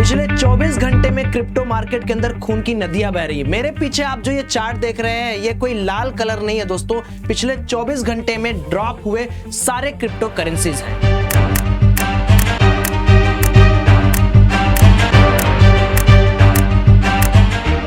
पिछले 24 घंटे में क्रिप्टो मार्केट के अंदर खून की नदियां बह रही है। मेरे पीछे आप जो ये चार्ट देख रहे हैं ये कोई लाल कलर नहीं है दोस्तों, पिछले 24 घंटे में ड्रॉप हुए सारे क्रिप्टो करेंसीज हैं।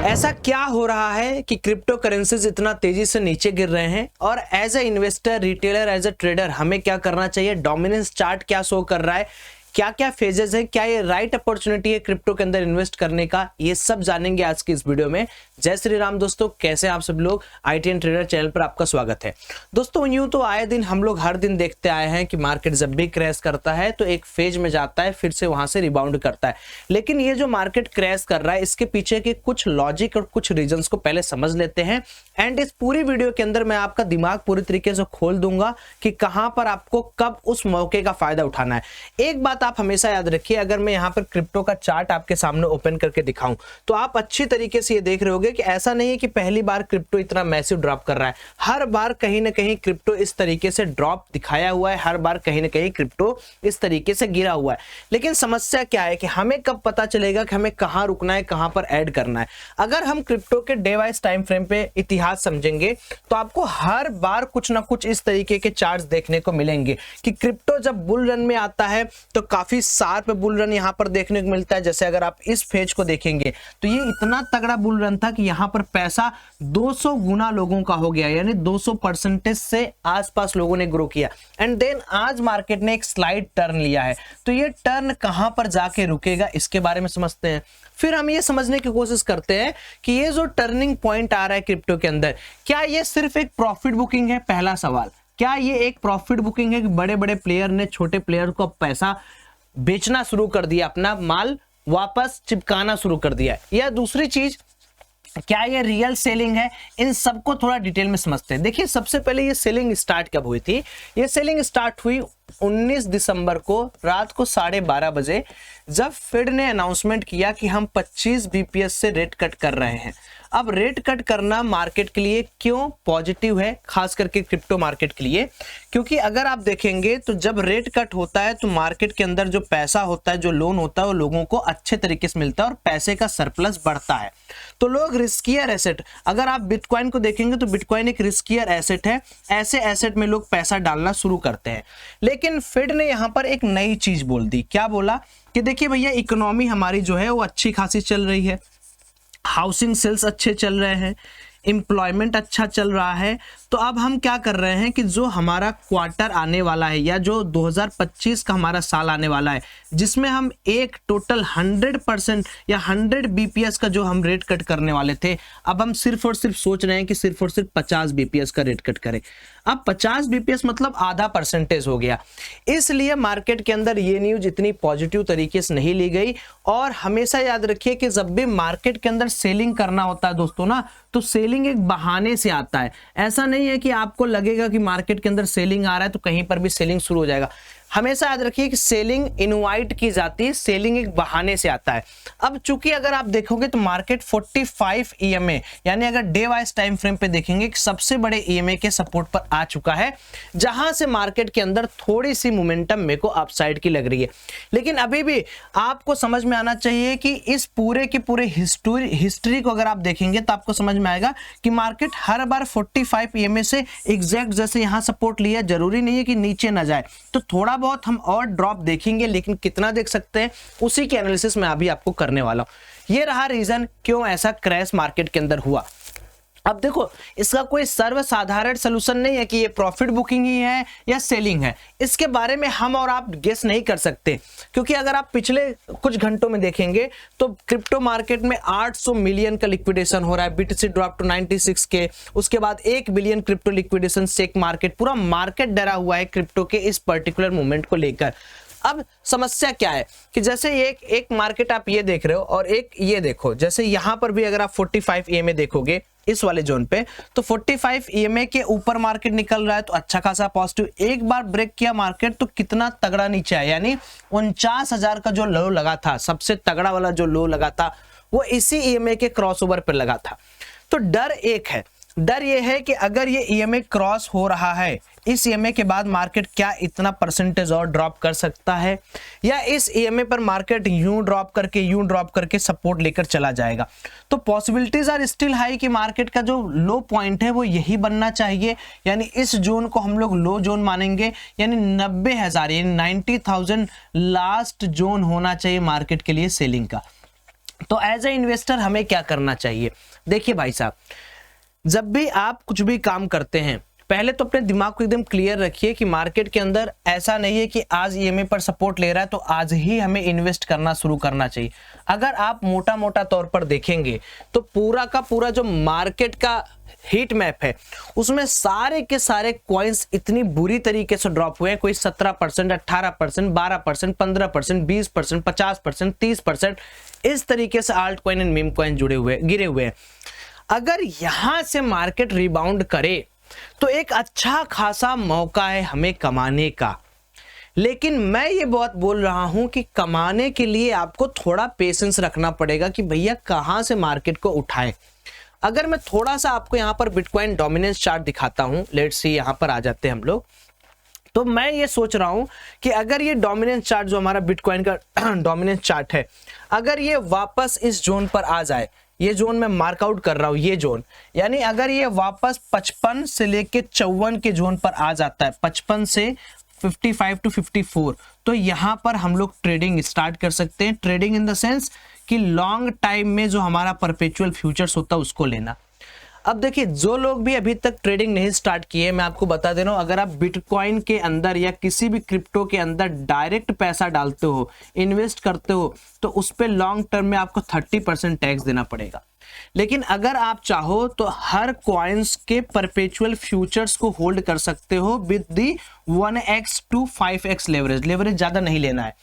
ऐसा क्या हो रहा है कि क्रिप्टो करेंसीज इतना तेजी से नीचे गिर रहे हैं और as a investor, retailer, as a trader हमें क्या करना चाहिए? डोमिनेंस चार्ट क्या शो कर रहा है, क्या क्या फेजेस है, क्या ये राइट अपॉर्चुनिटी है क्रिप्टो के अंदर इन्वेस्ट करने का, ये सब जानेंगे आज की इस वीडियो में। जय श्री राम दोस्तों, कैसे आप सब लोग? IT एंड ट्रेडर चैनल पर आपका स्वागत है दोस्तों। यूं तो आए दिन हम लोग हर दिन देखते आए हैं कि मार्केट जब भी क्रैश करता है तो एक फेज में जाता है, फिर से वहां से रिबाउंड करता है। लेकिन ये जो मार्केट क्रैश कर रहा है इसके पीछे के कुछ लॉजिक और कुछ रीजंस को पहले समझ लेते हैं। एंड इस पूरी वीडियो के अंदर मैं आपका दिमाग पूरी तरीके से खोल दूंगा कि कहां पर आपको कब उस मौके का फायदा उठाना है। एक बात आप हमेशा याद रखिए, अगर मैं यहां पर क्रिप्टो का चार्ट आपके सामने ओपन करके दिखाऊं तो आप अच्छी तरीके से ये देख रहे होंगे कि ऐसा नहीं है कि पहली बार क्रिप्टो इतना मैसिव ड्रॉप कर रहा है। हर बार कहीं ना कहीं क्रिप्टो इस तरीके से ड्रॉप दिखाया हुआ है, हर बार कहीं ना कहीं क्रिप्टो इस तरीके से गिरा हुआ है। लेकिन समस्या क्या है कि हमें कब पता चलेगा कि हमें कहां रुकना है, कहां पर ऐड करना है? अगर हम क्रिप्टो के डे वाइज टाइम फ्रेम पे इतिहास समझेंगे तो आपको हर बार कुछ ना कुछ इस तरीके के चार्ट्स देखने को मिलेंगे कि क्रिप्टो जब बुल रन में आता है तो काफी शार्प बुल रन यहां पर देखने को मिलता है। जैसे अगर आप इस फेज को देखेंगे तो ये इतना तगड़ा बुल रन था कि यहां पर पैसा 200 गुना लोगों का हो गया, यानी 200% से आसपास लोगों ने ग्रो किया। एंड देन आज मार्केट ने एक स्लाइड टर्न लिया है, तो ये टर्न कहां पर जाके रुकेगा इसके बारे में समझते हैं। फिर हम ये समझने की कोशिश करते हैं कि ये जो टर्निंग पॉइंट आ रहा है क्रिप्टो के अंदर, क्या ये सिर्फ एक प्रॉफिट बुकिंग है? पहला सवाल, क्या ये एक प्रॉफिट बुकिंग है कि बड़े बड़े प्लेयर ने छोटे प्लेयर को पैसा बेचना शुरू कर दिया, अपना माल वापस चिपकाना शुरू कर दिया? या दूसरी चीज, क्या ये रियल सेलिंग है? इन सबको थोड़ा डिटेल में समझते हैं। देखिए, सबसे पहले ये सेलिंग स्टार्ट कब हुई थी? ये सेलिंग स्टार्ट हुई 19 दिसंबर को रात को 12:30 बजे, जब फेड ने अनाउंसमेंट किया कि हम 25 BPS से रेट कट कर रहे हैं। अब रेट कट करना मार्केट के लिए क्यों पॉजिटिव है, खास करके क्रिप्टो मार्केट के लिए? क्योंकि अगर आप देखेंगे तो जब रेट कट होता है तो मार्केट के अंदर जो पैसा होता है, जो लोन होता है, वो लोगों को अच्छे तरीके से मिलता है और पैसे का सरप्लस बढ़ता है। तो लोग रिस्कियर एसेट, अगर आप बिटकॉइन को देखेंगे तो बिटकॉइन एक रिस्कियर एसेट है, ऐसे एसेट में लोग पैसा डालना शुरू करते हैं। लेकिन फेड ने यहां पर एक नई चीज बोल दी। क्या बोला? कि देखिए भैया, इकोनॉमी हमारी जो है वो अच्छी खासी चल रही है, हाउसिंग सेल्स अच्छे चल रहे हैं, एम्प्लॉयमेंट अच्छा चल रहा है। तो अब हम क्या कर रहे हैं कि जो हमारा क्वार्टर आने वाला है या जो 2025 का हमारा साल आने वाला है, जिसमें हम एक टोटल 100% या 100 BPS का जो हम रेट कट करने वाले थे, अब हम सिर्फ और सिर्फ सोच रहे हैं कि सिर्फ और सिर्फ 50 BPS का रेट कट करें। अब 50 BPS मतलब आधा % हो गया। इसलिए मार्केट के अंदर ये न्यूज इतनी पॉजिटिव तरीके से नहीं ली गई। और हमेशा याद रखिए कि जब भी मार्केट के अंदर सेलिंग करना होता है दोस्तों ना, तो सेलिंग एक बहाने से आता है। ऐसा नहीं है कि आपको लगेगा कि मार्केट के अंदर सेलिंग आ रहा है तो कहीं पर भी सेलिंग शुरू हो जाएगा। हमेशा याद रखिए कि सेलिंग इनवाइट की जाती है, सेलिंग एक बहाने से आता है। अब चूंकि अगर आप देखोगे तो मार्केट 45 EMA यानी अगर डे वाइज टाइम फ्रेम पे देखेंगे कि सबसे बड़े EMA के सपोर्ट पर आ चुका है, जहां से मार्केट के अंदर थोड़ी सी मोमेंटम मेरे को अपसाइड की लग रही है। लेकिन अभी भी आपको समझ में आना चाहिए कि इस पूरे के पूरे हिस्ट्री को अगर आप देखेंगे तो आपको समझ में आएगा कि मार्केट हर बार 45 EMA से एग्जैक्ट जैसे यहां सपोर्ट लिया, जरूरी नहीं है कि नीचे ना जाए। तो थोड़ा बहुत हम और ड्रॉप देखेंगे, लेकिन कितना देख सकते हैं उसी के एनालिसिस में अभी आपको करने वाला हूं। ये रहा रीजन क्यों ऐसा क्रैश मार्केट के अंदर हुआ। अब देखो, इसका कोई सर्वसाधारण सलूशन नहीं है कि ये प्रॉफिट बुकिंग ही है या सेलिंग है। इसके बारे में हम और आप गेस नहीं कर सकते, क्योंकि अगर आप पिछले कुछ घंटों में देखेंगे तो क्रिप्टो मार्केट में 800 मिलियन का लिक्विडेशन हो रहा है। BTC ड्रॉप टू 96 के, उसके बाद 1 बिलियन क्रिप्टो लिक्विडेशन, सेक मार्केट, पूरा मार्केट डरा हुआ है क्रिप्टो के इस पर्टिकुलर मूवमेंट को लेकर। अब समस्या क्या है कि जैसे एक मार्केट आप ये देख रहे हो और एक ये देखो, जैसे यहां पर भी अगर आप 45 EMA देखोगे इस वाले जोन पे, तो 45 EMA के ऊपर मार्केट निकल रहा है तो अच्छा खासा पॉजिटिव। एक बार ब्रेक किया मार्केट तो कितना तगड़ा नीचे आया, यानी 49,000 का जो लो लगा था, सबसे तगड़ा वाला जो लो लगा था, वो इसी EMA के क्रॉसओवर पर लगा था। तो डर एक है, डर ये है कि अगर ये EMA क्रॉस हो रहा है, इस ईएमए के बाद मार्केट क्या इतना परसेंटेज और ड्रॉप कर सकता है, या इस ईएमए पर मार्केट यूं ड्रॉप करके सपोर्ट लेकर चला जाएगा। तो पॉसिबिलिटीज आर स्टिल हाई कि मार्केट का जो लो पॉइंट है वो यही बनना चाहिए, यानी इस जोन को हम लोग लो जोन मानेंगे, यानी 90,000 यानी 90,000 लास्ट जोन होना चाहिए मार्केट के लिए सेलिंग का। तो एज ए इन्वेस्टर हमें क्या करना चाहिए? देखिए भाई साहब, जब भी आप कुछ भी काम करते हैं पहले तो अपने दिमाग को एकदम क्लियर रखिए कि मार्केट के अंदर ऐसा नहीं है कि आज ईएमए पर सपोर्ट ले रहा है तो आज ही हमें इन्वेस्ट करना शुरू करना चाहिए। अगर आप मोटा मोटा तौर पर देखेंगे तो पूरा का पूरा जो मार्केट का हीट मैप है उसमें सारे के सारे कॉइन्स इतनी बुरी तरीके से ड्रॉप हुए हैं। कोई 17%, 18%, 12%, 15%, 20%, 50%, 30%, इस तरीके से alt coin and meme coin गिरे हुए हैं। अगर यहां से मार्केट रिबाउंड करे तो एक अच्छा खासा मौका है हमें कमाने का, लेकिन मैं ये बहुत बोल रहा हूं कि कमाने के लिए आपको थोड़ा पेशेंस रखना पड़ेगा कि भैया कहां से मार्केट को उठाएं। अगर मैं थोड़ा सा आपको यहां पर बिटकॉइन डोमिनेंस चार्ट दिखाता हूं, लेट्स सी यहां पर आ जाते हैं हम लोग, तो मैं ये सोच रहा हूं कि अगर ये डोमिनेंस चार्ट जो हमारा बिटकॉइन का डोमिनेंस चार्ट है, अगर ये वापस इस जोन पर आ जाए, ये जोन मैं मार्कआउट कर रहा हूं, ये जोन, यानी अगर ये वापस 55 से लेके 54 के जोन पर आ जाता है, 55 से 55 टू 54, तो यहां पर हम लोग ट्रेडिंग स्टार्ट कर सकते हैं। ट्रेडिंग इन द सेंस कि लॉन्ग टाइम में जो हमारा परपेचुअल फ्यूचर्स होता है उसको लेना। अब देखिए, जो लोग भी अभी तक ट्रेडिंग नहीं स्टार्ट किए, मैं आपको बता दे रहा हूं, अगर आप बिटकॉइन के अंदर या किसी भी क्रिप्टो के अंदर डायरेक्ट पैसा डालते हो, इन्वेस्ट करते हो, तो उस पे लॉन्ग टर्म में आपको 30% टैक्स देना पड़ेगा। लेकिन अगर आप चाहो तो हर कॉइन्स के परपेचुअल फ्यूचर्स को होल्ड कर सकते हो with the 1x to 5x leverage ज्यादा नहीं लेना है,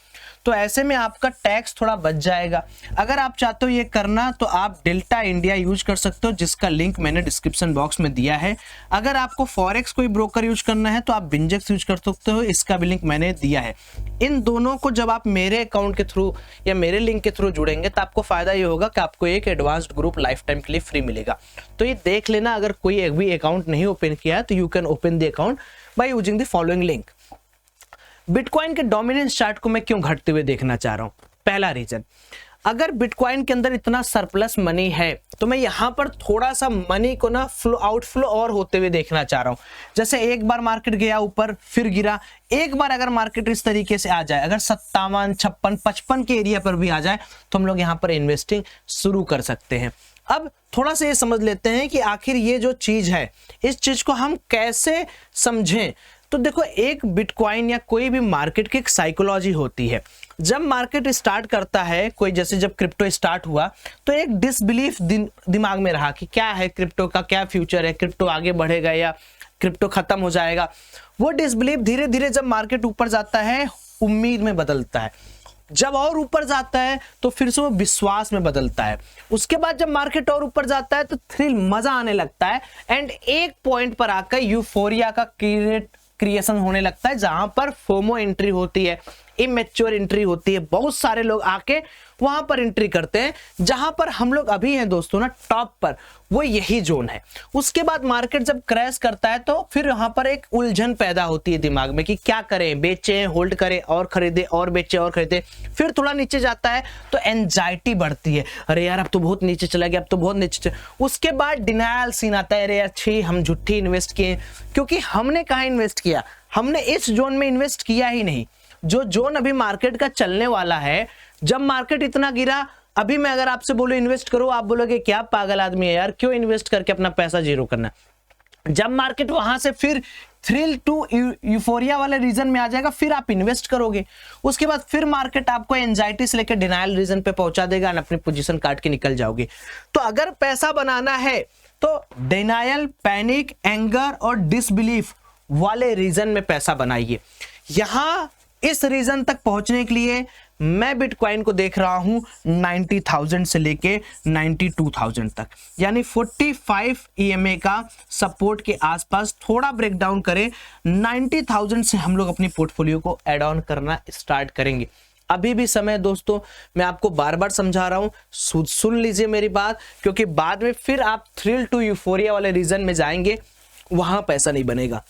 तो ऐसे में आपका टैक्स थोड़ा बच जाएगा। अगर आप चाहते हो ये करना तो आप डेल्टा इंडिया यूज कर सकते हो, जिसका लिंक मैंने डिस्क्रिप्शन बॉक्स में दिया है। अगर आपको फॉरेक्स कोई ब्रोकर यूज करना है तो आप बिंजेक्स यूज कर सकते हो, इसका भी लिंक मैंने दिया है। इन दोनों को जब आप मेरे अकाउंट के थ्रू या मेरे लिंक के थ्रू जुड़ेंगे तो आपको फायदा ये होगा कि आपको एक एडवांस्ड ग्रुप लाइफ टाइम के लिए फ्री मिलेगा। तो ये देख लेना, अगर कोई भी अकाउंट नहीं ओपन किया है तो you can open the account by using the following link. Bitcoin के डोमिनेंस चार्ट को मैं क्यों घटते हुए देखना चाह रहा हूं? पहला रीजन, अगर बिटकॉइन के अंदर इतना सरप्लस मनी है तो मैं यहां पर थोड़ा सा मनी को ना आउटफ्लो और होते हुए देखना चाह रहा हूं। जैसे एक बार मार्केट गया ऊपर फिर गिरा, एक बार अगर मार्केट इस तरीके से आ जाए, अगर 57, 56, 55 के एरिया पर भी आ जाए तो हम लोग यहां पर इन्वेस्टिंग शुरू कर सकते हैं। अब थोड़ा सा ये समझ लेते हैं कि आखिर ये जो चीज है इस चीज को हम कैसे समझें। तो देखो, एक बिटकॉइन या कोई भी मार्केट की एक साइकोलॉजी होती है। जब मार्केट स्टार्ट करता है कोई, जैसे जब क्रिप्टो स्टार्ट हुआ तो एक डिसबिलीफ दिमाग में रहा कि क्या है क्रिप्टो का, क्या फ्यूचर है, क्रिप्टो आगे बढ़ेगा या क्रिप्टो खत्म हो जाएगा। वो डिसबिलीफ धीरे धीरे जब मार्केट ऊपर जाता है उम्मीद में बदलता है, जब और ऊपर जाता है तो फिर से वो विश्वास में बदलता है, उसके बाद जब मार्केट और ऊपर जाता है तो थ्रिल, मजा आने लगता है, एंड एक पॉइंट पर आकर यूफोरिया का क्रिएशन होने लगता है, जहां पर फोमो एंट्री होती है, इमेच्योर एंट्री होती है। बहुत सारे लोग आके वहां पर एंट्री करते हैं, जहां पर हम लोग अभी हैं दोस्तों ना टॉप पर, वो यही जोन है। उसके बाद मार्केट जब क्रैश करता है तो फिर वहां पर एक उलझन पैदा होती है दिमाग में कि क्या करें, बेचें, होल्ड करें, और खरीदे, और बेचे, और खरीदे। फिर थोड़ा नीचे जाता है तो एंजाइटी बढ़ती है, अरे यार अब तो बहुत नीचे चला गया, अब तो बहुत नीचे। उसके बाद डिनायल सीन आता है, अरे यार छी, हम झूठी इन्वेस्ट किए, क्योंकि हमने कहाँ इन्वेस्ट किया, हमने इस जोन में इन्वेस्ट किया ही नहीं। जो जोन अभी मार्केट का चलने वाला है, जब मार्केट इतना गिरा, अभी मैं अगर आपसे बोलूं इन्वेस्ट करो, आप बोलोगे क्या पागल आदमी है यार, क्यों इन्वेस्ट करके अपना पैसा जीरो करना। जब मार्केट वहां से फिर थ्रिल टू यूफोरिया वाले रीजन में आ जाएगा, फिर आप इन्वेस्ट करोगे। उसके बाद फिर मार्केट आपको एंजाइटी से लेकर डिनायल रीजन पे पहुंचा देगा और अपनी पोजीशन काट के निकल जाओगे। तो अगर पैसा बनाना है तो डिनायल, पैनिक, एंगर और डिसबिलीफ वाले रीजन में पैसा बनाइए। यहां इस रीजन तक पहुंचने के लिए मैं बिटकॉइन को देख रहा हूं 90,000 से लेके 92,000 तक, यानी 45 ईएमए का सपोर्ट के आसपास। थोड़ा ब्रेकडाउन करें, 90,000 से हम लोग अपनी पोर्टफोलियो को ऐड ऑन करना स्टार्ट करेंगे। अभी भी समय दोस्तों, मैं आपको बार बार समझा रहा हूं, सुन लीजिए मेरी बात, क्योंकि बाद में फिर आप थ्रिल टू यूफोरिया वाले रीजन में जाएंगे, वहां पैसा नहीं बनेगा।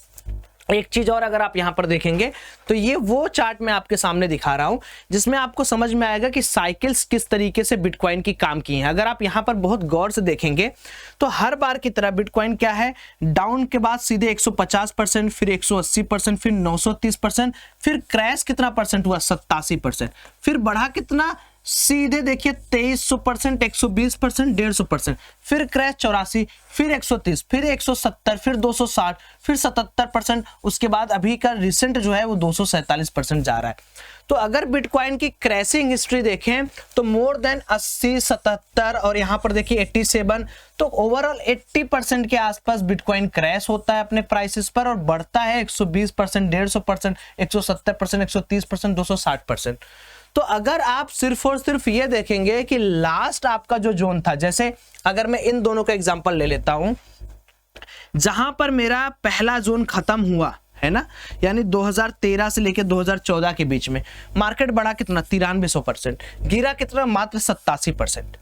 एक चीज और अगर आप यहां पर देखेंगे तो ये वो चार्ट मैं आपके सामने दिखा रहा हूं जिसमें आपको समझ में आएगा कि साइकिल्स किस तरीके से बिटकॉइन की काम की हैं। अगर आप यहां पर बहुत गौर से देखेंगे तो हर बार की तरह बिटकॉइन क्या है, डाउन के बाद सीधे 150%, फिर 180%, फिर 930%, फिर क्रैश कितना परसेंट हुआ, 87%, फिर बढ़ा कितना, सीधे देखिए 2300%, 120%, 150%, फिर क्रैश 84, फिर 130, फिर 170, फिर 260, फिर 77%, उसके बाद अभी का रिसेंट जो है वो 247% जा रहा है। तो अगर बिटकॉइन की क्रैशिंग हिस्ट्री देखें तो मोर देन 80, 77 और यहां पर देखिए 87, तो ओवरऑल 80% के आसपास बिटकॉइन क्रैश होता है अपने प्राइसेस पर और बढ़ता है 120%, 150%, 170%, 130%, 260%। तो अगर आप सिर्फ और सिर्फ ये देखेंगे कि लास्ट आपका जो जोन था, जैसे अगर मैं इन दोनों का एग्जांपल ले लेता हूं, जहां पर मेरा पहला जोन खत्म हुआ है ना, यानी 2013 से लेकर 2014 के बीच में मार्केट बढ़ा कितना, 9300%, गिरा कितना, मात्र 87%।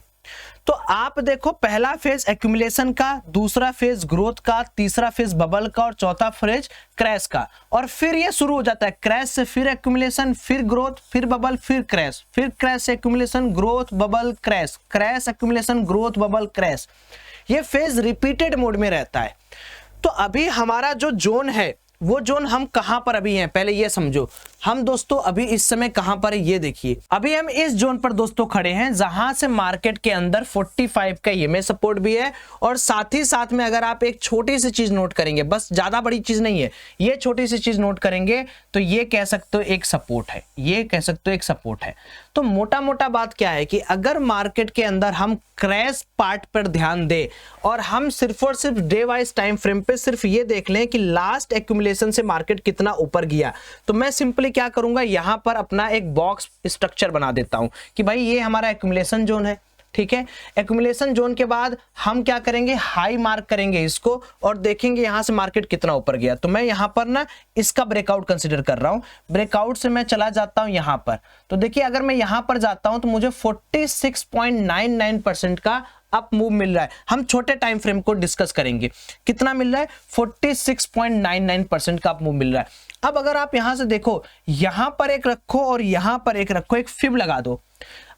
तो आप देखो पहला फेज एक्यूमुलेशन का, दूसरा फेज ग्रोथ का, तीसरा फेज बबल का और चौथा फेज क्रैश का, और फिर ये शुरू हो जाता है क्रैश से फिर एक्यूमुलेशन, फिर ग्रोथ, फिर बबल, फिर क्रैश, फिर क्रैश से accumulation, growth, bubble, crash, crash, accumulation, growth, bubble, crash. ये फेज रिपीटेड मोड में रहता है। तो अभी हमारा जो जोन है वो जोन हम कहां पर अभी हैं, पहले ये समझो। हम दोस्तों अभी इस समय कहां पर है ये देखिए, अभी हम इस जोन पर दोस्तों खड़े हैं जहां से मार्केट के अंदर 45 का ईएमए सपोर्ट भी है, और साथ ही साथ में अगर आप एक छोटी सी चीज नोट करेंगे, बस ज्यादा बड़ी चीज नहीं है, ये छोटी सी चीज नोट करेंगे तो ये कह सकते हो एक सपोर्ट है, ये कह सकते हो एक सपोर्ट है। तो मोटा मोटा बात क्या है कि अगर मार्केट के अंदर हम क्रैश पार्ट पर ध्यान दें और हम सिर्फ और सिर्फ डे वाइज टाइम फ्रेम पे सिर्फ ये देख लें कि लास्ट एक्यूमुलेशन से मार्केट कितना ऊपर गया, तो मैं सिंपली क्या करूंगा, यहां पर अपना एक बॉक्स स्ट्रक्चर बना देता हूं कि भाई ये हमारा एक्यूमुलेशन जोन है, ठीक है। एक्यूमुलेशन जोन के बाद हम क्या करेंगे, हाई मार्क करेंगे इसको और देखेंगे यहां से मार्केट कितना ऊपर गया। तो मैं यहां पर ना इसका ब्रेकआउट कंसीडर कर रहा हूं, ब्रेकआउट से मैं चला जाता हूं यहां पर। तो देखिए अगर मैं यहां पर जाता हूं तो मुझे 46.99% का अप मूव मिल रहा है। हम छोटे टाइम फ्रेम को डिस्कस करेंगे, कितना मिल रहा है, 46.99% का अप मूव मिल रहा है। अब अगर आप यहां से देखो, यहां पर एक रखो और यहां पर एक रखो, एक फिब लगा दो,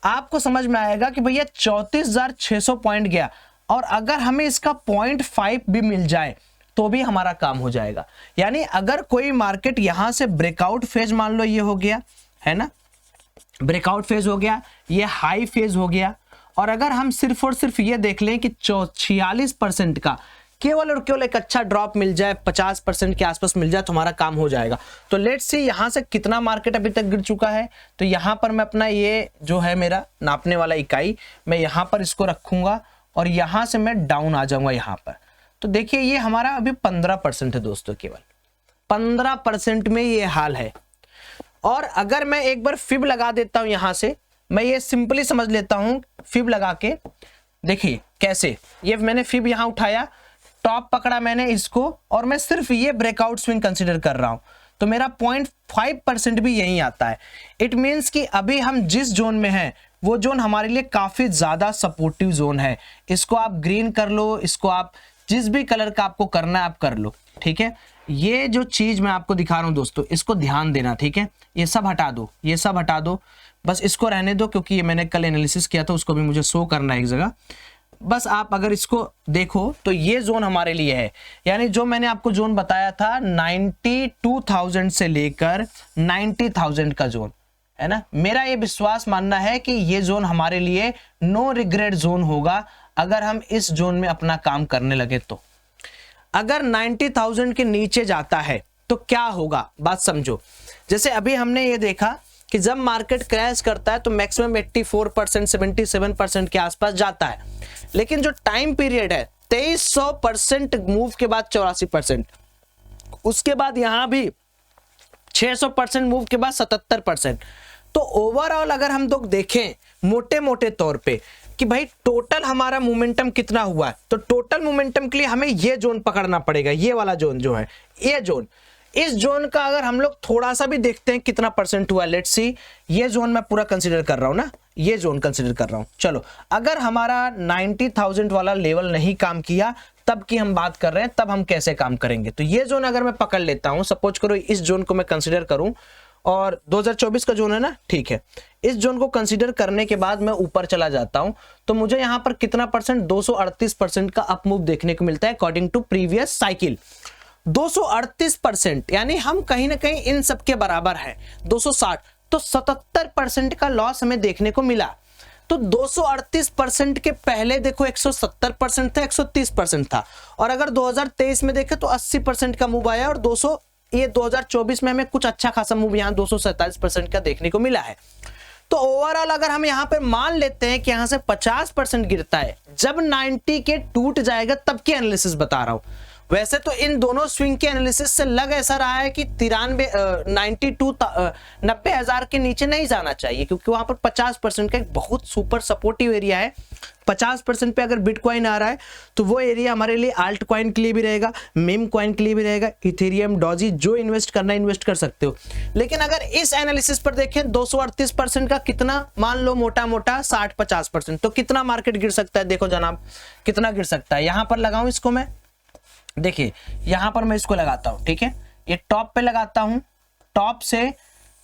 आपको समझ में आएगा कि भैया 34,600 पॉइंट गया, और अगर हमें इसका 0.5 भी मिल जाए तो भी हमारा काम हो जाएगा। यानी अगर कोई मार्केट यहां से ब्रेकआउट फेज, मान लो ये हो गया है ना, ब्रेकआउट फेज हो गया, ये हाई फेज हो गया, और अगर हम सिर्फ और सिर्फ ये देख लें कि 46% का केवल और केवल एक अच्छा ड्रॉप मिल जाए, 50% के आसपास मिल जाए, तो हमारा काम हो जाएगा। तो लेट्स सी यहां से कितना मार्केट अभी तक गिर चुका है। तो यहां पर मैं अपना ये जो है मेरा नापने वाला इकाई, मैं यहां पर इसको रखूंगा और यहां से मैं डाउन आ जाऊंगा यहां पर। तो देखिए ये हमारा अभी 15% है दोस्तों, केवल 15% में ये हाल है। और अगर मैं एक बार फिब लगा देता हूं यहां से, मैं ये सिंपली समझ लेता हूं फिब लगा के, देखिए कैसे, ये मैंने फिब यहां उठाया, टॉप पकड़ा मैंने इसको, और मैं सिर्फ ये ब्रेकआउट स्विंग कंसीडर कर रहा हूं, तो मेरा 0.5% भी यही आता है। इट मींस कि अभी हम जिस जोन में हैं वो जोन हमारे लिए काफी ज्यादा सपोर्टिव जोन है। इसको आप ग्रीन कर लो, इसको आप जिस भी कलर का आपको करना है आप कर लो, ठीक है। ये जो चीज मैं आपको दिखा रहा हूं दोस्तों, इसको ध्यान देना, ठीक है। ये सब हटा दो, ये सब हटा दो, बस इसको रहने दो, क्योंकि ये मैंने कल एनालिसिस किया था, उसको भी मुझे शो करना है एक जगह। बस आप अगर इसको देखो तो ये जोन हमारे लिए है, यानी जो मैंने आपको जोन बताया था 92,000 से लेकर 90,000 का जोन है ना। मेरा ये विश्वास मानना है कि ये जोन हमारे लिए नो रिग्रेट जोन होगा अगर हम इस जोन में अपना काम करने लगे। तो अगर 90,000 के नीचे जाता है तो क्या होगा, बात समझो। जैसे अभी हमने ये देखा कि जब मार्केट क्रैश करता है तो मैक्सिमम 84%, 77% के आसपास जाता है, लेकिन जो टाइम पीरियड है 2300% मूव के बाद 84%, उसके बाद यहां भी 600% मूव के बाद 77%। तो ओवरऑल अगर हम लोग देखें मोटे मोटे तौर पे कि भाई टोटल हमारा मोमेंटम कितना हुआ है, तो टोटल मोमेंटम के लिए हमें ये जोन पकड़ना पड़ेगा, ये वाला जोन जो है, ये जोन। इस जोन का अगर हम लोग थोड़ा सा भी देखते हैं कितना परसेंट हुआ, लेट्स सी, ये जोन मैं पूरा कंसीडर कर रहा हूं ना, ये जोन कंसीडर कर रहा हूं। चलो अगर हमारा 90,000 वाला लेवल नहीं काम किया तब की हम बात कर रहे हैं, तब हम कैसे काम करेंगे। तो ये जोन अगर मैं पकड़ लेता हूं, सपोज करो इस जोन को मैं कंसीडर करूं, और 2024 का जोन है ना, ठीक है, इस जोन को कंसीडर करने के बाद मैं ऊपर चला जाता हूं, तो मुझे यहां पर कितना परसेंट, 238% का अप मूव देखने को मिलता है अकॉर्डिंग टू प्रीवियस साइकिल। 238%, यानी हम कहीं ना कहीं इन सब के बराबर है। 260, तो 77% का लॉस हमें देखने को मिला। तो 238% के पहले देखो 170% था, 130% था, और अगर 2023 में देखें तो 80% का मूव आया, और 2024 में हमें कुछ अच्छा खासा मूव यहाँ 247% का देखने को मिला है। तो ओवरऑल अगर हम यहाँ पे मान लेते हैं कि यहाँ से 50% गिरता है, जब 90 के टूट जाएगा तब की एनालिसिस बता रहा हूं। वैसे तो इन दोनों स्विंग के एनालिसिस से लग ऐसा रहा है कि 90,000 के नीचे नहीं जाना चाहिए, क्योंकि वहां पर 50% का एक बहुत सुपर सपोर्टिव एरिया है। 50% पे अगर बिटकॉइन आ रहा है तो वो एरिया हमारे लिए आल्ट कॉइन के लिए भी रहेगा, मीम कॉइन के लिए भी रहेगा, इथेरियम, डॉजी, जो इन्वेस्ट करना इन्वेस्ट कर सकते हो। लेकिन अगर इस एनालिसिस पर देखें 238% का कितना, मान लो मोटा मोटा 60-50%, तो कितना मार्केट गिर सकता है, देखो जनाब कितना गिर सकता है। यहां पर लगाऊं इसको मैं, देखिए यहां पर मैं इसको लगाता हूं, ठीक है, ये टॉप पे लगाता हूं, टॉप से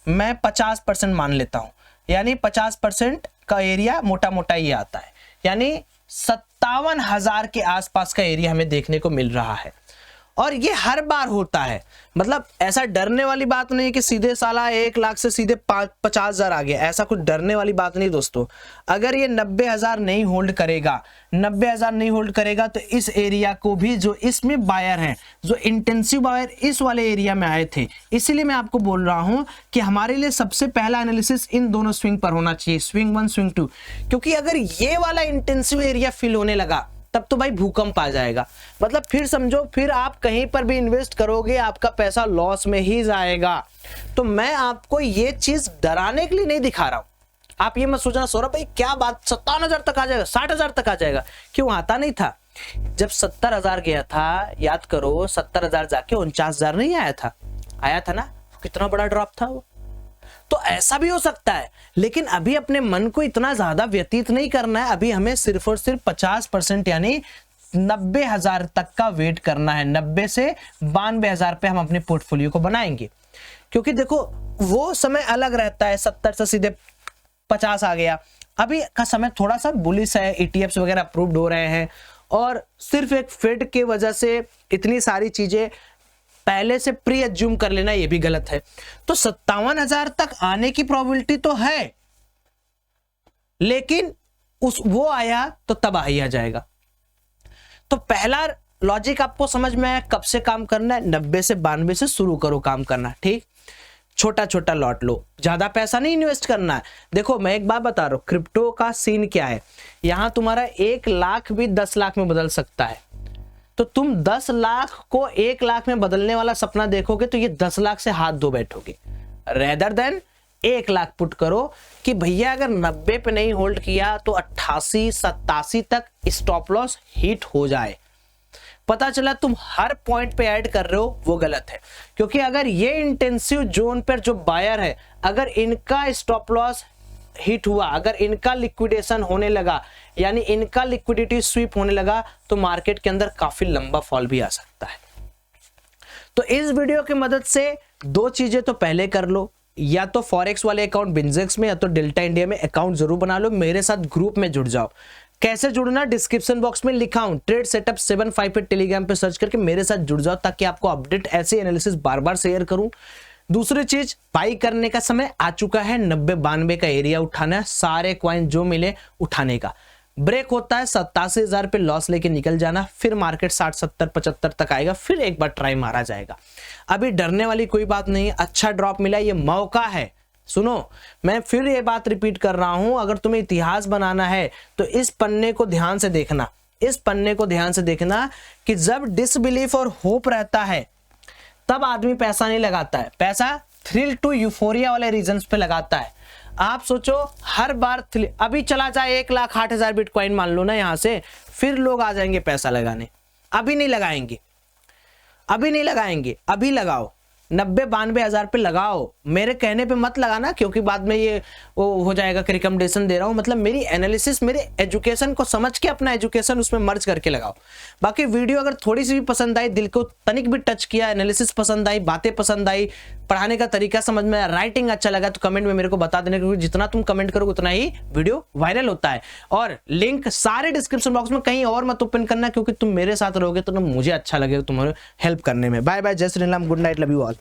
मैं 50% मान लेता हूं, यानी 50% का एरिया मोटा मोटा ये आता है, यानी 57,000 के आसपास का एरिया हमें देखने को मिल रहा है। और ये हर बार होता है, मतलब ऐसा डरने वाली बात नहीं कि सीधे साला 1 लाख से सीधे 50,000 आ गया, ऐसा कुछ डरने वाली बात नहीं दोस्तों। अगर ये 90,000 नहीं होल्ड करेगा, 90,000 नहीं होल्ड करेगा, तो इस एरिया को भी, जो इसमें बायर हैं, जो इंटेंसिव बायर इस वाले एरिया में आए थे, इसीलिए मैं आपको बोल रहा हूं कि हमारे लिए सबसे पहला एनालिसिस इन दोनों स्विंग पर होना चाहिए, स्विंग 1, स्विंग 2, क्योंकि अगर ये वाला इंटेंसिव एरिया फिल होने लगा तब तो भाई भूकंप आ जाएगा। मतलब फिर समझो, फिर आप कहीं पर भी इन्वेस्ट करोगे आपका पैसा लॉस में ही जाएगा। तो मैं आपको ये चीज डराने के लिए नहीं दिखा रहा हूं। आप ये मत सोचना सौरभ भाई क्या बात 57,000 तक आ जाएगा, 60,000 तक आ जाएगा, क्यों आता नहीं था। जब 70,000 गया था, याद करो 70,000 जाके 49,000 नहीं आया था, आया था ना, कितना बड़ा ड्रॉप था वो। तो ऐसा भी हो सकता है, लेकिन अभी अपने मन को इतना ज्यादा व्यतीत नहीं करना है। अभी हमें सिर्फ और सिर्फ 50% यानी 90,000 तक का वेट करना है। 90 से 92,000 पे हम अपने पोर्टफोलियो को बनाएंगे, क्योंकि देखो वो समय अलग रहता है, 70 से सीधे 50 आ गया। अभी का समय थोड़ा सा बुलिश है, ETFs वगैरह अप्रूव्ड हो रहे हैं, और सिर्फ एक फेड के वजह से इतनी सारी चीजें पहले से प्री एज्यूम कर लेना ये भी गलत है। तो 57,000 तक आने की प्रोबेबिलिटी तो है, लेकिन वो आया तो तब आ जाएगा। तो पहला लॉजिक आपको समझ में आया, कब से काम करना है, 90 से 92 से शुरू करो काम करना, ठीक। छोटा छोटा लॉट लो, ज्यादा पैसा नहीं इन्वेस्ट करना है। देखो मैं एक बात बता रहा हूं, क्रिप्टो का सीन क्या है, यहां तुम्हारा 1 लाख भी 10 लाख में बदल सकता है। तो तुम 10 लाख को 1 लाख में बदलने वाला सपना देखोगे तो ये 10 लाख से हाथ धो बैठोगे, रेदर देन 1 लाख पुट करो कि भैया अगर 90 पे नहीं होल्ड किया तो 88-87 तक स्टॉप लॉस हिट हो जाए। पता चला तुम हर पॉइंट पे ऐड कर रहे हो, वो गलत है। क्योंकि अगर ये इंटेंसिव जोन पर जो बायर है, अगर इनका स्टॉप लॉस हिट हुआ, अगर इनका लिक्विडेशन होने लगा, यानी इनका लिक्विडिटी स्वीप होने लगा, तो मार्केट के अंदर काफी लंबा फॉल भी आ सकता है। तो इस वीडियो की मदद से 2 चीजें तो पहले कर लो, या तो फॉरेक्स वाले अकाउंट बिंजेक्स में, या तो डेल्टा इंडिया में अकाउंट जरूर बना लो, मेरे साथ ग्रुप में जुड़ जाओ। कैसे जुड़ना डिस्क्रिप्शन बॉक्स में लिखा हूं, ट्रेड सेटअप 758 टेलीग्राम पे सर्च करके मेरे साथ जुड़ जाओ, ताकि आपको अपडेट ऐसे एनालिसिस बार बार शेयर करूं। दूसरी चीज, बाई करने का समय आ चुका है, 90-92 का एरिया उठाना है, सारे कॉइन जो मिले उठाने का। ब्रेक होता है 87,000 पे लॉस लेके निकल जाना, फिर मार्केट 60-70-75 तक आएगा, फिर एक बार ट्राई मारा जाएगा। अभी डरने वाली कोई बात नहीं है, अच्छा ड्रॉप मिला, ये मौका है। सुनो, मैं फिर ये बात रिपीट कर रहा हूं, अगर तुम्हें इतिहास बनाना है तो इस पन्ने को ध्यान से देखना, इस पन्ने को ध्यान से देखना कि जब डिसबिलीफ और होप रहता है तब आदमी पैसा नहीं लगाता है, पैसा थ्रिल टू यूफोरिया वाले रीजंस पे लगाता है। आप सोचो हर बार अभी चला जाए 1,08,000 बिटकॉइन मान लो ना यहां से, फिर लोग आ जाएंगे पैसा लगाने। अभी नहीं लगाएंगे, अभी नहीं लगाएंगे, अभी लगाओ, 90-92 हजार पे लगाओ, मेरे कहने पे मत लगाना, क्योंकि बाद में ये वो हो जाएगा कि रिकमेंडेशन दे रहा हूं। मतलब मेरी एनालिसिस, मेरे एजुकेशन को समझ के अपना एजुकेशन उसमें मर्ज करके लगाओ। बाकी वीडियो अगर थोड़ी सी भी पसंद आई, दिल को तनिक भी टच किया, एनालिसिस पसंद आई, बातें पसंद आई, पढ़ाने का तरीका समझ में आया, राइटिंग अच्छा लगा, तो कमेंट में मेरे को बता देना, क्योंकि जितना तुम कमेंट करोगे उतना ही वीडियो वायरल होता है। और लिंक सारे डिस्क्रिप्शन बॉक्स में, कहीं और मत ओपन करना, क्योंकि तुम मेरे साथ रहोगे तो मुझे अच्छा लगेगा तुम्हारे हेल्प करने में। बाय बाय, जय Shri Ram, good night, love you all.